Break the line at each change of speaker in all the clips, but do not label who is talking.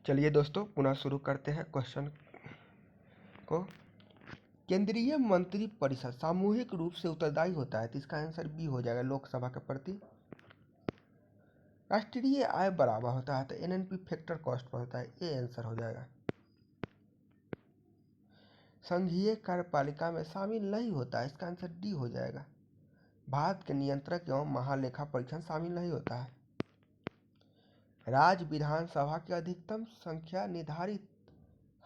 चलिए दोस्तों, पुनः शुरू करते हैं क्वेश्चन को। केंद्रीय मंत्री परिषद सामूहिक रूप से उत्तरदायी होता है, तो इसका आंसर बी हो जाएगा, लोकसभा के प्रति। राष्ट्रीय आय बराबर होता है, तो एनएनपी फैक्टर कॉस्ट पर होता है, ये आंसर हो जाएगा। संघीय कार्यपालिका में शामिल नहीं होता है, इसका आंसर डी हो जाएगा। भारत के नियंत्रक एवं महालेखा परीक्षण शामिल नहीं होता है। राज्य विधानसभा की अधिकतम संख्या निर्धारित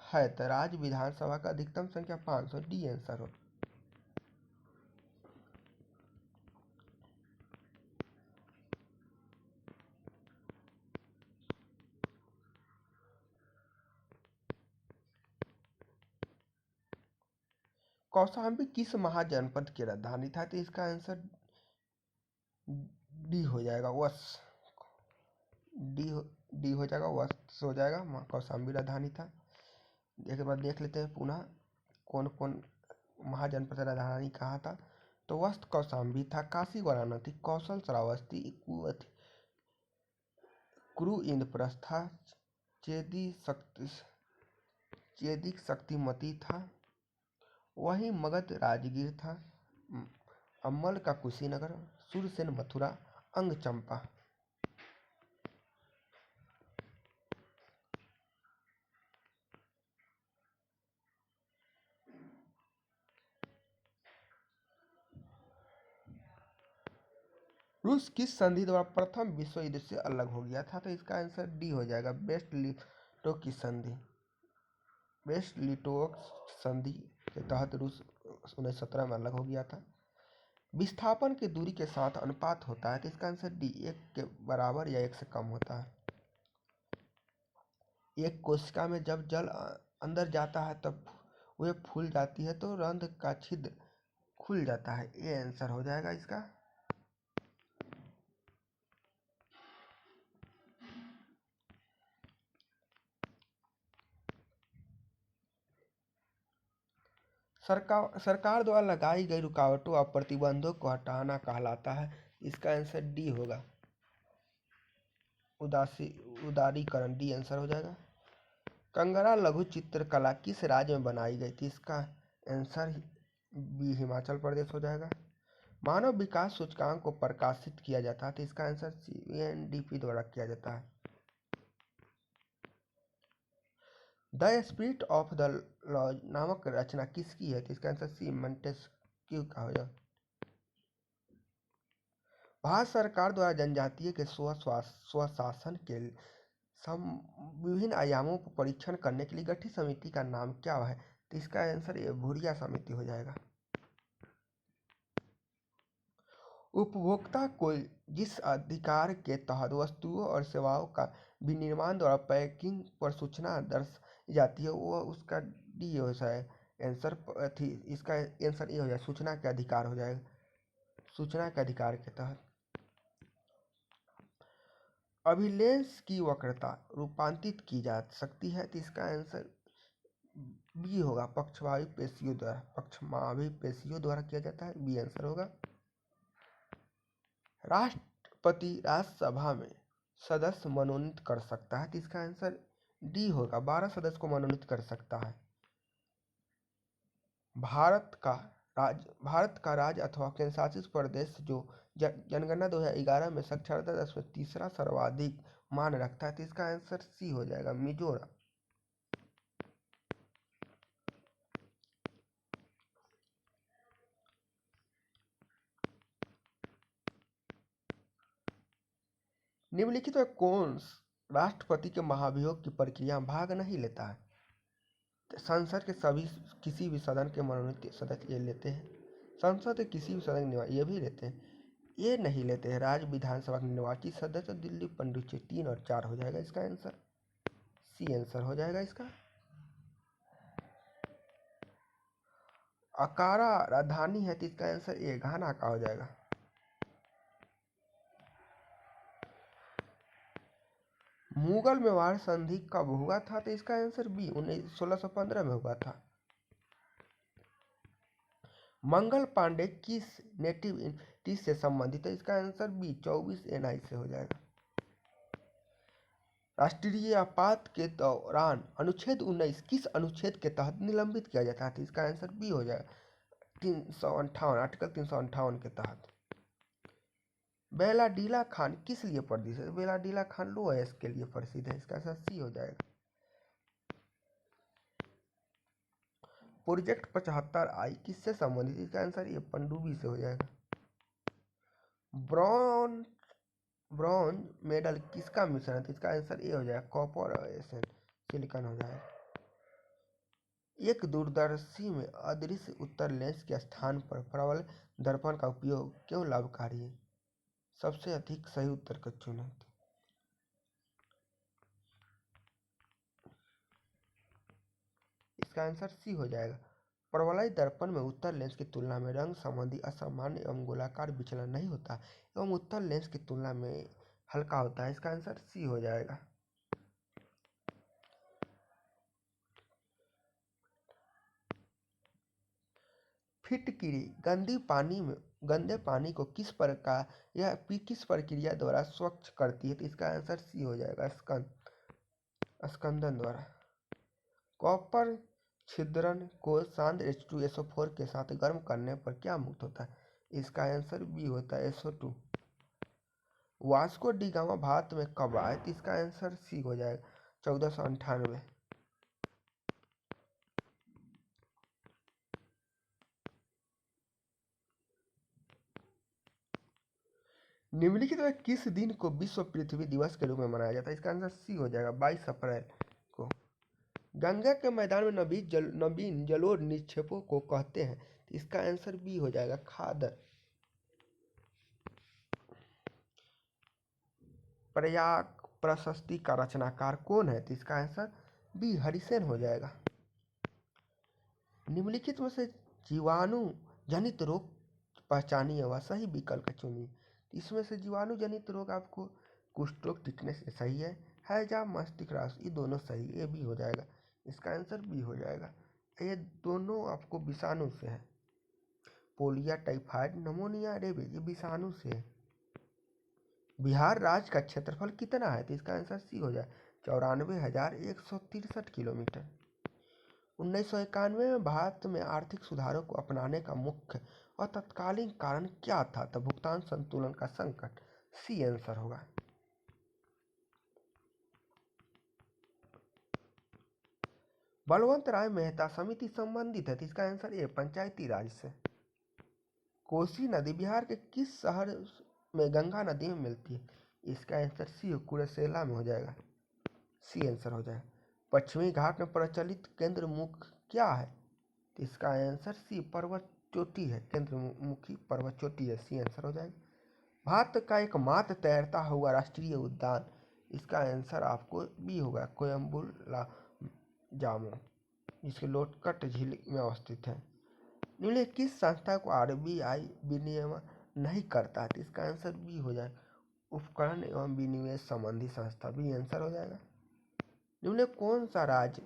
है, तो राज्य विधानसभा का अधिकतम संख्या 500, डी आंसर हो। कौशाम्बी किस महाजनपद की राजधानी था, तो इसका आंसर डी हो जाएगा, वश। डी हो जाएगा, वश हो जाएगा। कौशाम्बी राजधानी था। एक बार देख लेते हैं पुनः कौन कौन महाजनपद राजधानी कहाँ था। तो वस्त कौशाम्बी था, काशी वाराणसी, कौशल श्रावस्ती, कुरु इंद्रप्रस्थ था, चेदिक शक्तिमती था, वहीं मगध राजगीर था, अम्मल का कुशीनगर, सूरसेन मथुरा, अंग चंपा। रूस किस संधि द्वारा प्रथम विश्व युद्ध से अलग हो गया था, तो इसका आंसर डी हो जाएगा, वेस्ट लिटो की संधि। वेस्ट लिटोव संधि के तहत रूस 1917 में अलग हो गया था। विस्थापन की दूरी के साथ अनुपात होता है, तो इसका आंसर डी, 1 के बराबर या 1 से कम होता है। एक कोशिका में जब जल अंदर जाता है तब वह फूल जाती है, तो रंध्र का छिद्र खुल जाता है, ये आंसर हो जाएगा इसका। सरकार द्वारा लगाई गई रुकावटों और प्रतिबंधों को हटाना कहलाता है, इसका आंसर डी होगा, उदारीकरण, डी आंसर हो जाएगा। कंगरा लघु चित्रकला किस राज्य में बनाई गई थी, इसका आंसर बी, हिमाचल प्रदेश हो जाएगा। मानव विकास सूचकांक को प्रकाशित किया जाता है, तो इसका आंसर यूएनडीपी द्वारा किया जाता है। The spirit of the laws नामक रचना किसकी है, तो इसका आंसर सी, मोंटेस्क्यू का हो जाएगा। भारत सरकार द्वारा जनजातीय के स्वशासन के विभिन्न आयामों पर परीक्षण करने के लिए गठित समिति का नाम क्या है, तो इसका आंसर ये भूरिया समिति हो जाएगा। उपभोक्ता को जिस अधिकार के तहत वस्तुओं और सेवाओं का विनिर्माण द्वारा पैकिंग पर सूचना दर्ज जाती है, वो उसका डी हो जाएगा आंसर थी, इसका आंसर ये हो जाएगा, सूचना के अधिकार हो जाएगा, सूचना के अधिकार के तहत। अभिलेख की वक्रता रूपांतरित की जा सकती है, तो इसका आंसर बी होगा, पक्षमावी पेशियों द्वारा किया जाता है, बी आंसर होगा। राष्ट्रपति राज्यसभा में सदस्य मनोनीत कर सकता है, तो इसका आंसर डी होगा, 12 सदस्य को मनोनीत कर सकता है। भारत का राज्य अथवा केंद्रशासित प्रदेश जो जनगणना 2011 में साक्षरता दर में तीसरा सर्वाधिक मान रखता है, तो इसका आंसर सी हो जाएगा, मिजोरम। निम्नलिखित में कौन राष्ट्रपति के महाभियोग की प्रक्रिया में भाग नहीं लेता है, संसद के किसी भी सदन के मनोनीत सदस्य ये लेते हैं, संसद के किसी भी सदन ये भी लेते हैं, ये नहीं लेते हैं राज्य विधानसभा के निर्वाचित सदस्य, दिल्ली पंडित 3 और 4 हो जाएगा इसका आंसर, सी आंसर हो जाएगा इसका। अकारा राजधानी है, तो इसका आंसर ए, घाना का हो जाएगा। मुगल मेवाड़ संधि कब हुआ था, तो इसका आंसर बी, 1615 में हुआ था। मंगल पांडे किस नेटिव इंडस्ट्री से संबंधित है, इसका आंसर बी, 24 NI से हो जाएगा। राष्ट्रीय आपात के दौरान अनुच्छेद 19 किस अनुच्छेद के तहत निलंबित किया जाता है? तो इसका आंसर बी हो जाएगा 358, आर्टिकल 358 के तहत। बेलाडीला खान किस लिए प्रसिद्ध है? बेलाडीला खान लो एस के लिए प्रसिद्ध है, इसका आंसर सी हो जाएगा। प्रोजेक्ट 75 आई किससे संबंधित? इसका आंसर ये पनडुब्बी से हो जाएगा। ब्रॉन्ज ब्रॉन्ज मेडल किसका मिश्रण है? तो इसका आंसर ए हो जाएगा कॉपर और सिलिकॉन हो जाएगा। एक दूरदर्शी में अदृश्य उत्तर लेंस के स्थान पर प्रबल दर्पण का उपयोग क्यों लाभकारी है? सबसे अधिक सही उत्तर का चुनें। इसका आंसर सी हो जाएगा। प्रबलित दर्पण में उत्तर लेंस की तुलना में रंग संबंधी असामान्य एवं गोलाकार विचलन नहीं होता एवं उत्तर लेंस की तुलना में हल्का होता है। इसका आंसर सी हो जाएगा। फिटकिरी गंदे पानी को किस प्रक्रिया द्वारा स्वच्छ करती है? तो इसका आंसर सी हो जाएगा स्कंदन द्वारा। कॉपर छिद्रन को शांत H2SO4 के साथ गर्म करने पर क्या मुक्त होता है? इसका आंसर बी होता है SO2। Vasco D gamma Bharat में कब आए? तो इसका आंसर सी हो जाएगा 1498। निम्नलिखित में किस दिन को विश्व पृथ्वी दिवस के रूप में मनाया जाता है? इसका आंसर सी हो जाएगा 22 अप्रैल को। गंगा के मैदान में नवीन जलोढ़ निक्षेपों को कहते हैं? तो इसका आंसर बी हो जाएगा खादर। प्रयाग प्रशस्ति का रचनाकार कौन है? तो इसका आंसर बी हरिसेन हो जाएगा। निम्नलिखित में से जीवाणु जनित रोग पहचानिए व सही विकल्प चुनिए। इसमें से जीवाणु जनित रोग आपको कुष्ठ रोग, टिटनेस सही है, हैजा, मस्तिष्क ह्रास ये दोनों सही, ये भी हो जाएगा। इसका आंसर बी हो जाएगा। ये दोनों आपको विषाणु से है। पोलिया, टाइफाइड, नमोनिया, रेबीज ये विषाणु से है। बिहार राज्य का क्षेत्रफल कितना है? तो इसका आंसर सी हो जाए 94,163 किलोमीटर। 1991 में भारत में आर्थिक सुधारों को अपनाने का मुख्य और तत्कालीन कारण क्या था? तो भुगतान संतुलन का संकट, सी आंसर होगा। बलवंत राय मेहता समिति संबंधित है? तो इसका आंसर ए पंचायती राज से। कोसी नदी बिहार के किस शहर में गंगा नदी में मिलती है? इसका आंसर सी कुर्सेला में हो जाएगा, सी आंसर हो जाएगा। पश्चिमी घाट में प्रचलित केंद्र मुख क्या है? तो इसका आंसर सी पर्वत चोटी है, केंद्र मुखी पर्वत चोटी है, सी आंसर हो जाएगा। भारत का एकमात्र तैरता हुआ राष्ट्रीय उद्यान, इसका आंसर आपको बी होगा कोयम्बुला जामो, जिसके लोटकट झील में अवस्थित है। निम्नलिखित किस संस्था को RBI विनियमन नहीं करता है? तो इसका आंसर बी हो जाएगा उपकरण एवं विनिवेश संबंधी संस्था, बी आंसर हो जाएगा। निम्नलिखित कौन सा राज्य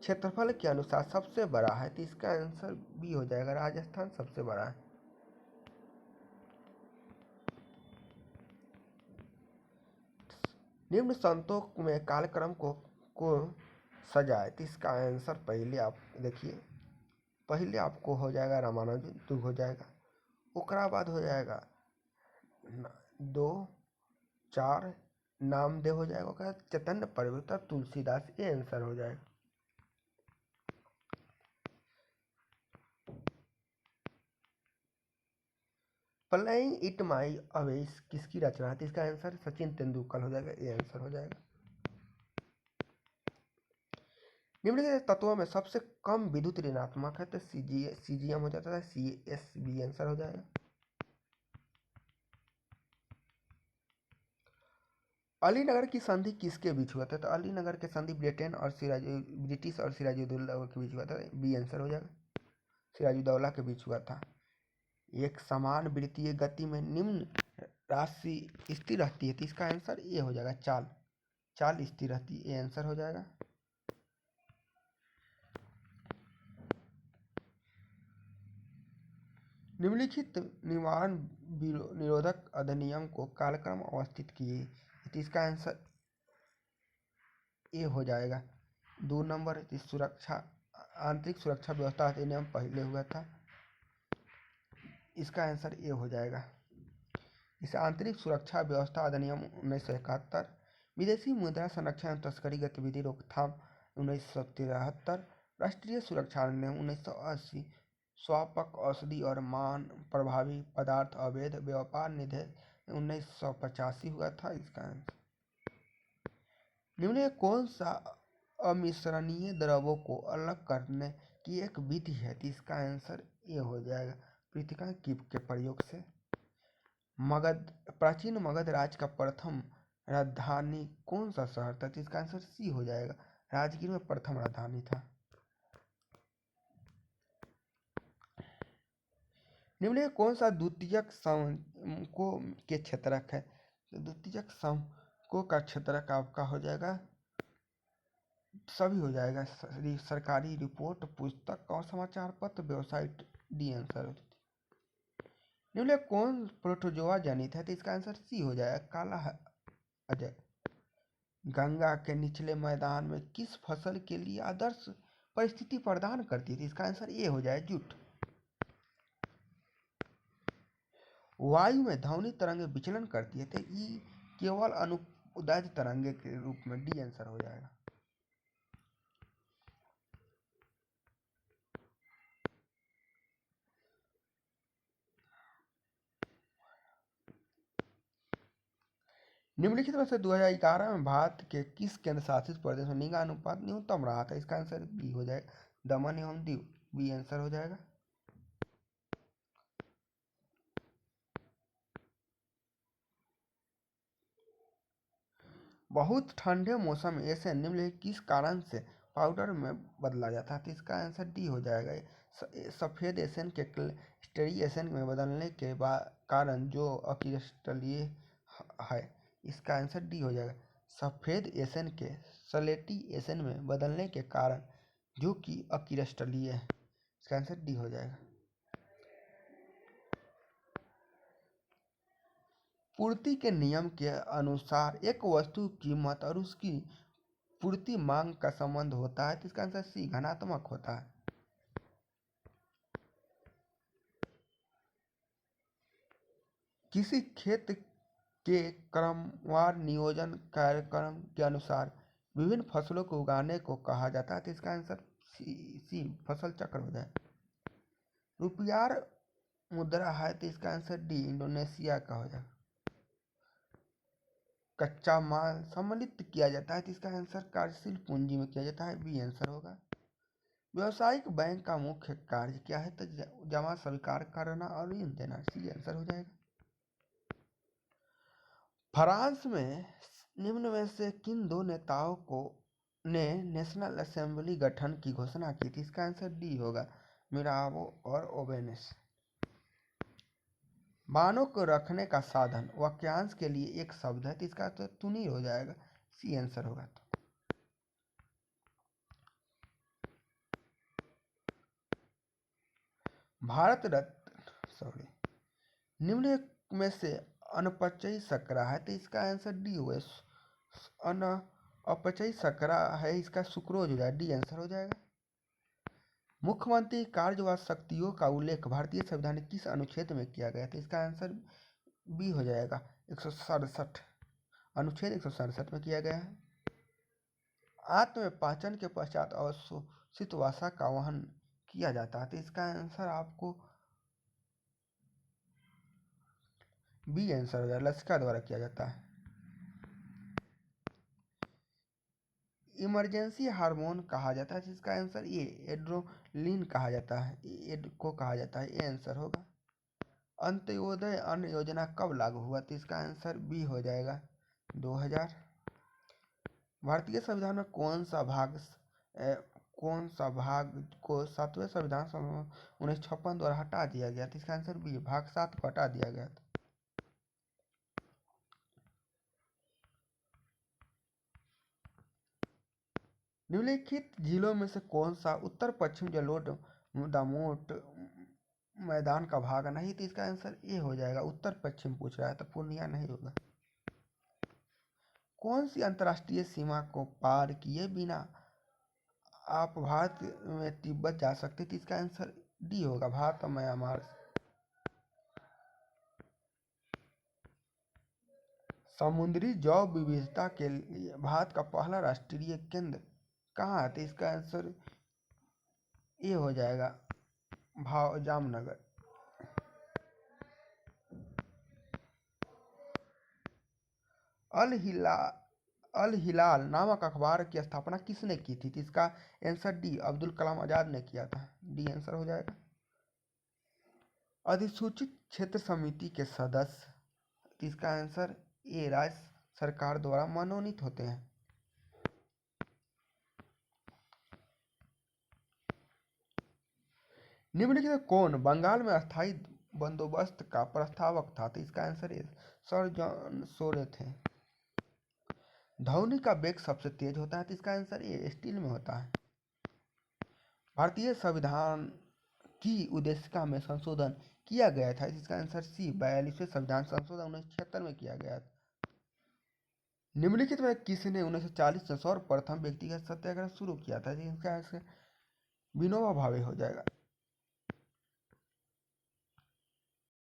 क्षेत्रफल के अनुसार सबसे बड़ा है? तो इसका आंसर बी हो जाएगा राजस्थान सबसे बड़ा है। निम्न संतों में कालक्रम को सजाए? तो इसका आंसर पहले आप देखिए, पहले आपको हो जाएगा रामानुजन, तो हो जाएगा, उसके बाद हो जाएगा 2 4 नामदेव हो जाएगा, चैतन्य प्रवर्तक तुलसीदास, ये आंसर हो जाएगा। प्लेइंग इट माई अवे किसकी रचना है? तो इसका आंसर सचिन तेंदुलकर हो जाएगा, ये आंसर हो जाएगा। निम्नलिखित तत्वों में सबसे कम विद्युत ऋणात्मक है? तो सीजियम हो जाता है, CSB आंसर हो जाएगा। अलीनगर की संधि किसके बीच हुआ था? तो अलीनगर की संधि ब्रिटिश और सिराजुद्दौला के बीच हुआ था, बी आंसर हो जाएगा, सिराजुद्दौला के बीच हुआ था। एक समान वृत्तीय गति में निम्न राशि स्थिर रहती है? तो इसका आंसर ये हो जाएगा चाल स्थिर रहती है, ये आंसर हो जाएगा। निम्नलिखित निवारण निरोधक अधिनियम को कालक्रम अवस्थित किए? तो इसका आंसर ए हो जाएगा। 2 नंबर सुरक्षा आंतरिक सुरक्षा व्यवस्था अधिनियम पहले हुआ था, इसका आंसर ए हो जाएगा। इस आंतरिक सुरक्षा व्यवस्था अधिनियम 1971, विदेशी मुद्रा संरक्षण एवं तस्करी गतिविधि रोकथाम 1973, राष्ट्रीय सुरक्षा अधिनियम 1980, स्वापक औषधि और मान प्रभावी पदार्थ अवैध व्यापार निषेध 1985 हुआ था। इसका आंसर निम्न में कौन सा अमिश्रणीय द्रव्यों को अलग करने की एक विधि है? तो इसका आंसर ए हो जाएगा, पृथक्करण के प्रयोग से। मगध प्राचीन मगध राज्य का प्रथम राजधानी कौन सा शहर था? तो इसका आंसर सी हो जाएगा, राजगीर में प्रथम राजधानी था। निम्न में कौन सा द्वितीयक समकों के क्षेत्रक है? तो द्वितीयक समकों का क्षेत्रक आपका हो जाएगा, सभी हो जाएगा, सरकारी रिपोर्ट, पुस्तक और समाचार पत्र, वेबसाइट, डी आंसर हो। निम्न में कौन प्रोटोजोआ जनित है? तो इसका आंसर सी हो जाएगा, काला अजय। गंगा के निचले मैदान में किस फसल के लिए आदर्श परिस्थिति प्रदान करती है? इसका आंसर ए हो जाए, जूट। वायु में ध्वनि तरंगे विचलन करती है, तो ई केवल अनुदैर्ध्य तरंगे के रूप में, डी आंसर हो जाएगा। निम्नलिखित में से 2011 में भारत के किस केंद्र शासित प्रदेश में लिंग अनुपात न्यूनतम रहा था? इसका आंसर बी हो जाएगा, दमन एवं दीव, बी आंसर हो जाएगा। बहुत ठंडे मौसम में ऐसे निम्नलिखित किस कारण से पाउडर में बदला जाता है? तो इसका आंसर डी हो जाएगा, सफेद एशियन के क्लिस्टरी एशियन में बदलने के कारण जो अक्रिस्टलीय है। इसका आंसर डी हो जाएगा, सफेद एशियन के स्लेटी एशियन में बदलने के कारण जो कि अक्रिस्टलीय है। इसका आंसर डी हो जाएगा। पूर्ति के नियम के अनुसार एक वस्तु की कीमत और उसकी पूर्ति मांग का संबंध होता है, तो इसका आंसर सी धनात्मक होता है। किसी खेत के क्रमवार नियोजन कार्यक्रम के अनुसार विभिन्न फसलों को उगाने को कहा जाता है, तो इसका आंसर सी फसल चक्र हो जाए। रुपयार मुद्रा है, तो इसका आंसर डी इंडोनेशिया का हो जाएगा। कच्चा माल सम्मिलित किया जाता है, तो इसका आंसर कार्यशील पूंजी में किया जाता है, बी आंसर होगा। व्यावसायिक बैंक का मुख्य कार्य क्या है? तो जमा स्वीकार करना और ऋण देना, सी आंसर हो जाएगा। फ्रांस में निम्न में से किन दो नेताओं को ने नेशनल असेंबली गठन की घोषणा की थी? इसका आंसर डी होगा, मिराबो और ओबेनेस। बाणों को रखने का साधन वाक्यांश के लिए एक शब्द है, तो इसका तो तुनी हो जाएगा, सी आंसर होगा। भारत रत्न निम्न में से अनपचयी शकरा है, तो इसका आंसर डी होगा, अपचयी शकरा है, इसका सुक्रोज हो जाएगा, डी आंसर हो जाएगा। मुख्यमंत्री कार्य व शक्तियों का उल्लेख भारतीय संविधान के किस अनुच्छेद में किया गया था? इसका आंसर बी हो जाएगा, 167, अनुच्छेद 167 में किया गया है। आत्मपाचन के पश्चात अवशोषित वसा का वहन किया जाता है, तो इसका आंसर आपको बी आंसर हो जाएगा, लसिका द्वारा किया जाता है। इमरजेंसी हार्मोन कहा जाता है, जिसका आंसर ए एड्रेनलिन कहा जाता है, को कहा जाता है, ये आंसर होगा। अंत्योदय अन्न योजना कब लागू हुआ? तो इसका आंसर बी हो जाएगा, 2000। भारतीय संविधान में कौन सा भाग को 7वें संविधान संशोधन 1956 द्वारा हटा दिया गया? तो इसका आंसर बी, भाग 7 को हटा दिया गया था। निम्नलिखित झीलों में से कौन सा उत्तर पश्चिम जलोढ़ दामोट मैदान का भाग नहीं? तो इसका आंसर ए हो जाएगा, उत्तर पश्चिम पूछ रहा है, तो पूर्णिया नहीं होगा। कौन सी अंतर्राष्ट्रीय सीमा को पार किए बिना आप भारत में तिब्बत जा सकते थे? इसका आंसर डी होगा, भारत और म्यांमार। समुद्री जैव विविधता के लिए भारत का पहला राष्ट्रीय केंद्र कहाँ है? तो इसका आंसर ये हो जाएगा, जामनगर। अल हिलाल नामक अखबार की स्थापना किसने की थी? तो इसका आंसर डी, अब्दुल कलाम आजाद ने किया था। डी आंसर हो जाएगा। अधिसूचित क्षेत्र समिति के सदस्य, तो इसका आंसर ए, राज्य सरकार द्वारा मनोनीत होते हैं। निम्नलिखित में कौन बंगाल में अस्थायी बंदोबस्त का प्रस्तावक था? तो इसका आंसर ए, सर जॉन सोरे थे। ध्वनि का वेग सबसे तेज होता है, तो इसका आंसर ए, स्टील में होता है। भारतीय संविधान की उद्देशिका में संशोधन किया गया था, इसका आंसर सी, 42वें संविधान संशोधन 1976 में किया गया था। निम्नलिखित में किसने 1940 में सर्वप्रथम व्यक्तिगत सत्याग्रह शुरू किया था? इसका आंसर विनोबा भावे हो जाएगा।